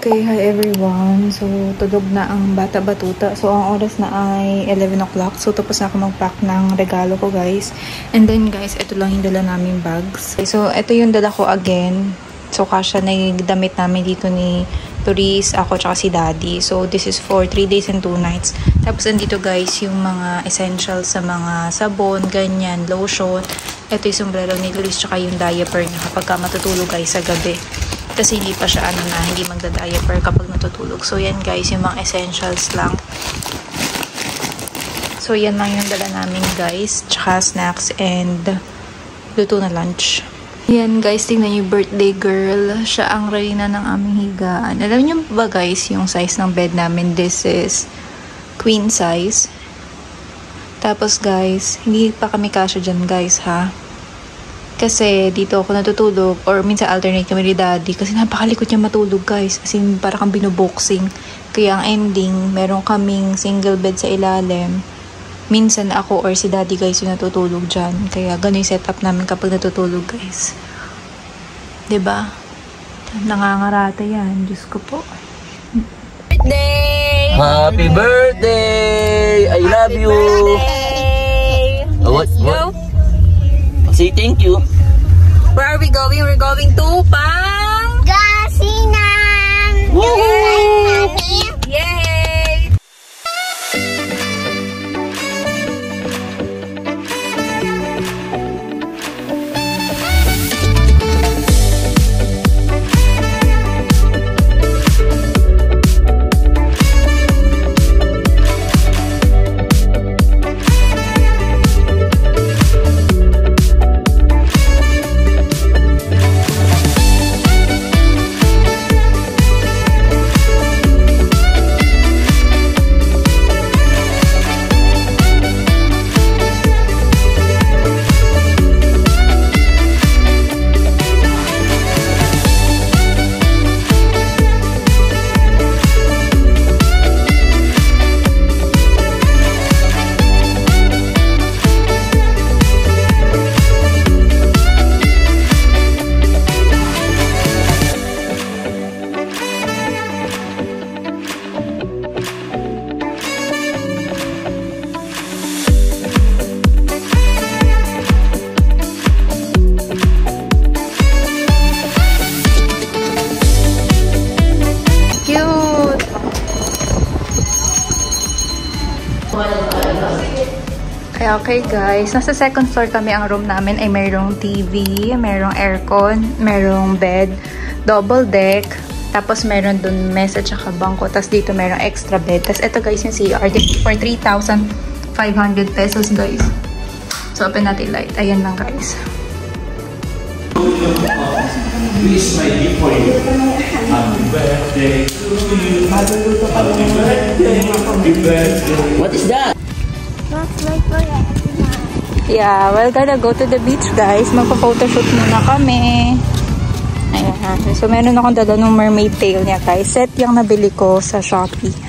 Okay, hi everyone. So, tulog na ang bata batuta. So, ang oras na ay 11 o'clock. So, tapos na ako mag-pack ng regalo ko, guys. And then, guys, ito lang yung dala namin bags. So, ito yung dala ko again. So, kasya na yung damit namin dito ni Therese, ako, tsaka si Daddy. So, this is for 3 days and 2 nights. Tapos, andito, guys, yung mga essentials sa mga sabon, ganyan, lotion. Ito yung sombrero ni Therese, tsaka yung diaper niya kapag matutulog, guys, sa gabi. Kasi hindi pa siya hindi magda-diaper kapag natutulog. So, yan guys, yung mga essentials lang. So, yan lang yung dala namin guys. Tsaka snacks and luto na lunch. Yan guys, tingnan yung birthday girl. Siya ang reyna ng aming higaan. Alam niyo ba guys, yung size ng bed namin, this is queen size. Tapos guys, hindi pa kami kasya dyan guys ha. Kasi dito ako natutulog or minsan alternate kami ni Daddy kasi napakalikot niya matulog guys. As in, para kang binuboxing. Kaya ang ending, meron kaming single bed sa ilalim. Minsan ako or si Daddy guys yung natutulog dyan. Kaya ganun yung setup namin kapag natutulog guys. 'Di ba? Nangangarata yan. Diyos ko po. Birthday! Happy birthday! I love you! What? Say thank you. Where are we going? We're going to Pangasinan! Woohoo! Yay! Okay guys, nasa second floor kami. Ang room namin ay mayroong TV, mayroong aircon, mayroong bed, double deck, tapos mayroon dun mesa tsaka bangko, tapos dito mayroong extra bed. Tapos ito guys yung CR for 3,500 pesos guys. So open natin light. Ayan lang guys. This might be for you. Happy birthday to you. Happy birthday. Happy birthday. What is that? Yeah, we're gonna go to the beach guys. Magpa-photoshoot muna kami. Ayan. So meron akong dala ng mermaid tail niya guys. Set yung nabili ko sa Shopee.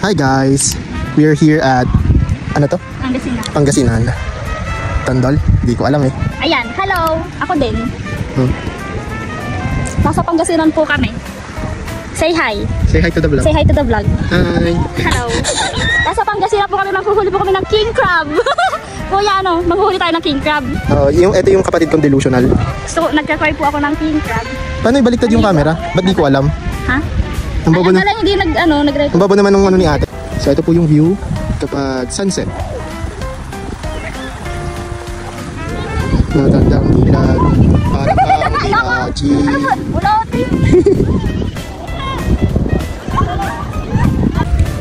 Hi guys, we are here at ano to? Pangasinan. Tandol? Hindi ko alam eh. Ayan, hello! Ako din. Nasa Pangasinan po kami. Say hi. Say hi to the vlog. Say hi to the vlog. Hi. Hello. Nasa Pangasinan po kami, manghuhuli po kami ng king crab. Kuya, ano, manghuhuli tayo ng king crab. Ito yung kapatid kong delusional. So, nagka-try po ako ng king crab. Paano ibaliktad yung camera? Ba't di ko alam? Ha? Ang babo Alam hindi nag-record. Ang babo naman ng ano ni ate. So ito po yung view kapag sunset. Matandang ilag. Parang Haji.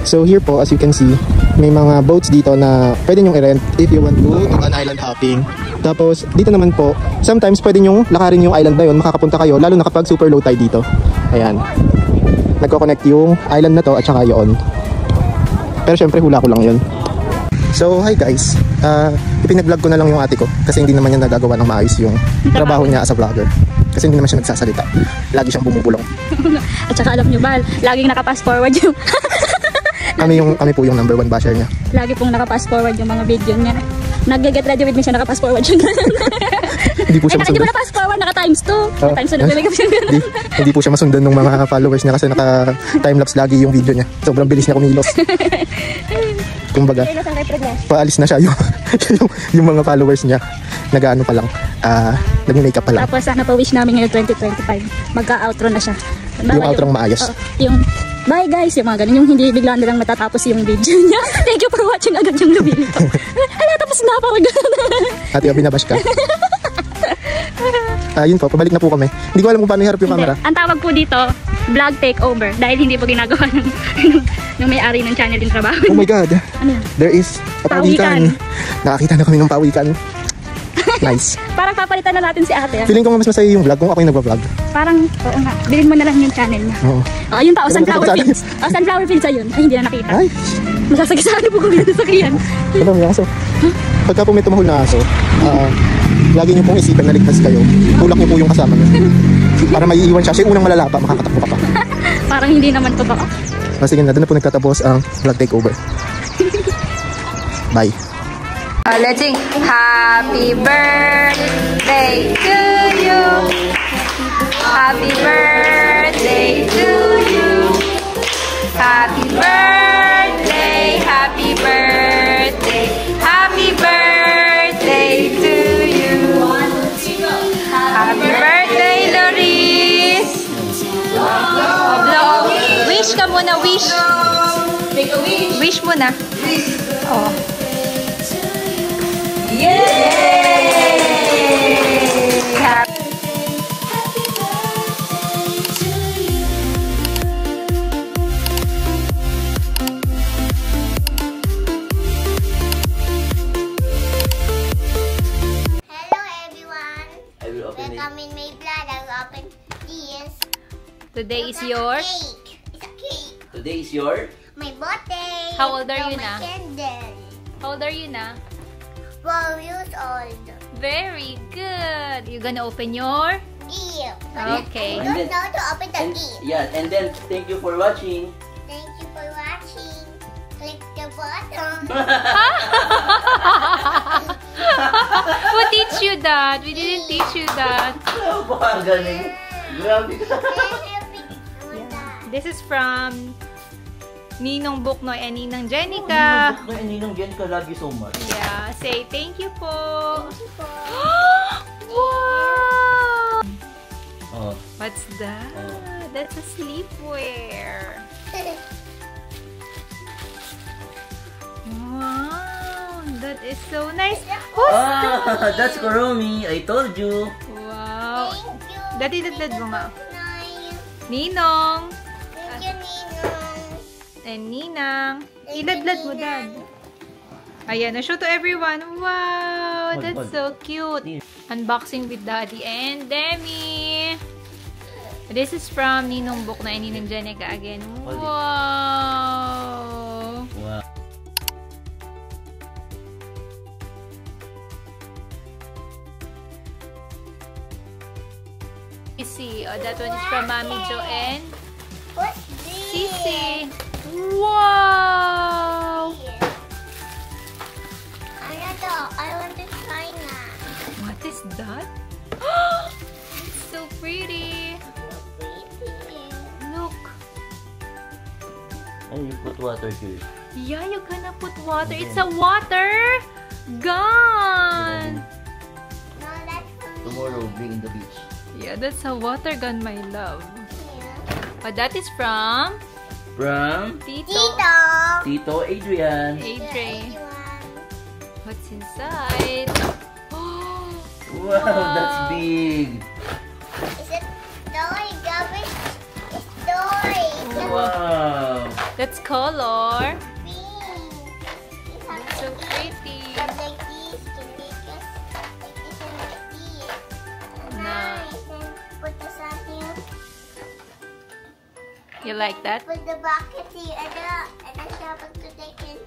So here po, as you can see, may mga boats dito na pwede nyong i-rent if you want to an island hopping. Tapos dito naman po, sometimes pwede nyong lakarin yung island na yun, makakapunta kayo, lalo na kapag super low tide dito. Ayan. Nagko-connect yung island na to at saka yun. Pero syempre hula ko lang yun. So hi guys, ipinag-vlog ko na lang yung ate ko kasi hindi naman niya nagagawa ng maayos yung trabaho niya as a vlogger. Kasi hindi naman siya nagsasalita. Lagi siyang bumubulong. At saka alam nyo ba, laging nakapass forward yung... kami po yung number 1 basher niya. Lagi pong nakapass forward yung mga video niya. Nag-get ready with me siya, nakapass forward siya. Hindi po siya masundan. Hindi mo na pass forward, naka times 2. Times 2 na talaga siya. Hindi po siya masundan ng mga followers niya kasi naka timelapse lagi yung video niya. Sobrang bilis niya kumilos. Kumbaga, paalis na siya yung mga followers niya. Nag-ano pa lang, nag-makeup pa lang. Tapos sana pa-wish namin ngayon 2025. Magka-outro na siya. Yung outro ng maayos. Yung bye guys, yung mga ganun. Yung hindi bigla na lang matatapos yung video niya. Thank you for watching agad yung lumilito. Hala, tapos na parang ganun. Ate, binabash ka. Yun po, pabalik na po kami. Hindi ko alam kung paano iharap yung camera. Ang tawag po dito, vlog takeover. Dahil hindi po ginagawa ng may-ari ng channel yung trabaho. Oh my God. Ano? There is a pawikan. Nakakita na kami ng pawikan. Nice. Parang papalitan na natin si ate. Feeling ko mas masaya yung vlog kung ako yung nagpa-vlog. Parang, oo nga. Bilhin mo na lang yung channel niya. Oo. Yun pa, sunflower fields. Sunflower fields ayun. Ay, hindi na nakita. Ay. Masasagisaan po kami sa sakyan. Alam mo yung aso. Pagka po may tumahol na aso, lagi niyo pong isipin na ligtas kayo. Tulak niyo po yung kasama niyo. Para may iiwan siya. Siya yung unang malalapa, makakatakbo ka pa. Parang hindi naman to baka. Sige na, doon na po nagtatapos ang vlog takeover. Bye. Let's sing happy birthday to you. Happy birthday to you. Happy birthday, happy birthday, happy birthday to you. Happy birthday, Loris. Blow. Wish ka muna, wish. Make a wish. Wish muna. Oh. Yay! Welcome in my blood. I will open this. Today is yours. Cake. It's a cake. Today is your My birthday. How old are you my na? Candle. How old are you na? 12 years old. Very good. You gonna open your? Ew. Okay. I don't know to open the and, gift. yeah, and then thank you for watching. Thank you for watching. Click the button. Who teach you that? We didn't teach you that. Baka galing. Grabe ka. This is from Ninong Buknoy and Ninang Jenica. Ninong Jenica, love you so much. Yeah, say thank you po. Wow! Oh. What's that? That's a sleepwear. Wow, that is so nice. Who's that? That's Kuromi. I told you. Wow. Thank you. Dati-dad mo nga. Nine. Ninong. Thank you, Ninong. And Ninang. Iladlad mo, Dad. Ayan, na-show to everyone. Wow, that's so cute. Unboxing with Daddy and Demi. This is from Ninong Buknoy and Ninang Jenica again. Wow. Wow. Sisi. Oh, that one is from Mami Jo and What's this? Sisi. Wow. I want to try now. What is that? It's so pretty. Look. And you put water here. Yeah, you're gonna put water. It's a water gun. No, that's for me. Tomorrow, bring in the beach. Yeah, that's a water gun, my love. But that is from From Tito. Tito. Tito Adrian. Adrian. What's inside? Wow, that's big. Is it toy? Garbage? It's toy. Wow. That's color. Pink. It's That's so pretty. like this to make us like this and like this. Nice. And put the something. You like that? Put the bucket here and then dapat ko taken.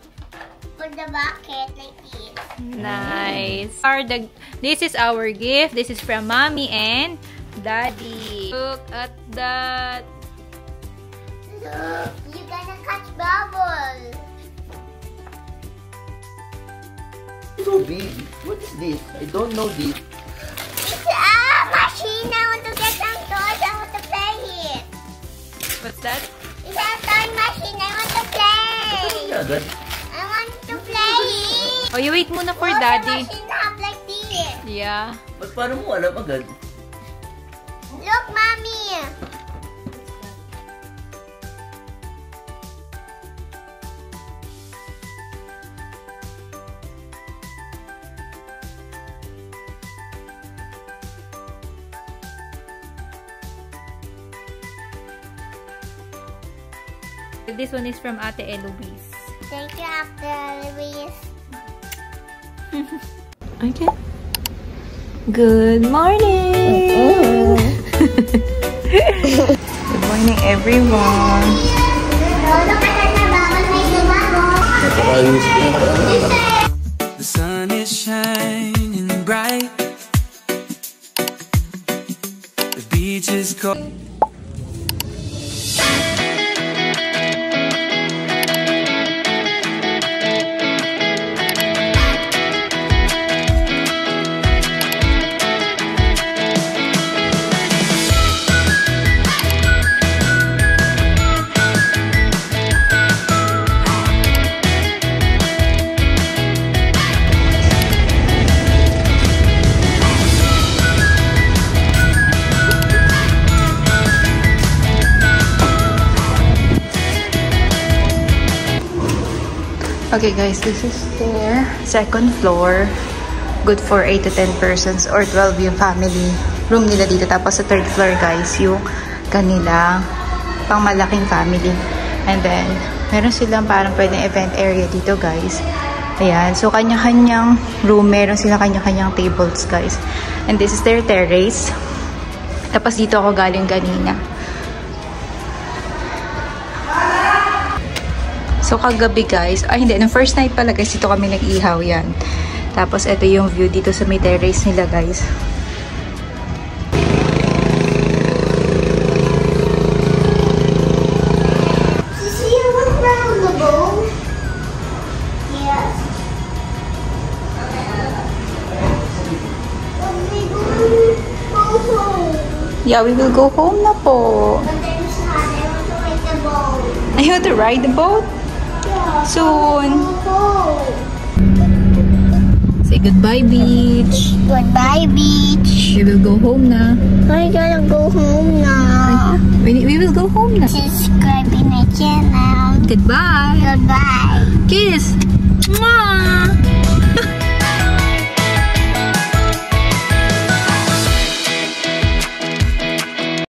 Put the bucket like this. Nice. This is our gift. This is from Mommy and Daddy. Look at that. Look, you're gonna catch bubbles. So big. What is this? I don't know this. It's a machine. I want to get some toys. I want to play it. What's that? It's a toy machine. I want to play. Yeah, that. I want to play it. Oh, you wait muna for Oh, Daddy. the machine have like this. Yeah. Ba't paano mo alam agad? Look, Mommy. This one is from Ate Eloise. Thank you, After Louise. Okay. Good morning! Good morning, everyone! The sun is shining bright. The beach is cold. Okay guys, this is their second floor. Good for 8 to 10 persons or 12 yung family room nila dito. Tapos sa third floor guys, yung kanila pang malaking family. And then, meron silang parang pwedeng event area dito guys. Ayan. So, kanya-kanyang room. Meron silang kanya-kanyang tables guys. And this is their terrace. Tapos dito ako galing kanina. So, kagabi guys, hindi, nung first night pala guys, dito kami nag-ihaw yan. Tapos, ito yung view dito sa may terrace nila guys. See what's around the bowl? Yes. We go home. Yeah, we will go home na po. But then sad, I want to ride the boat. Ayaw to ride the boat? Yeah. Soon. Go. Say goodbye, beach. Goodbye, beach. We will go home na. I gotta go home now. We will go home na. Subscribe to my channel. Goodbye. Goodbye. Kiss. Mwah!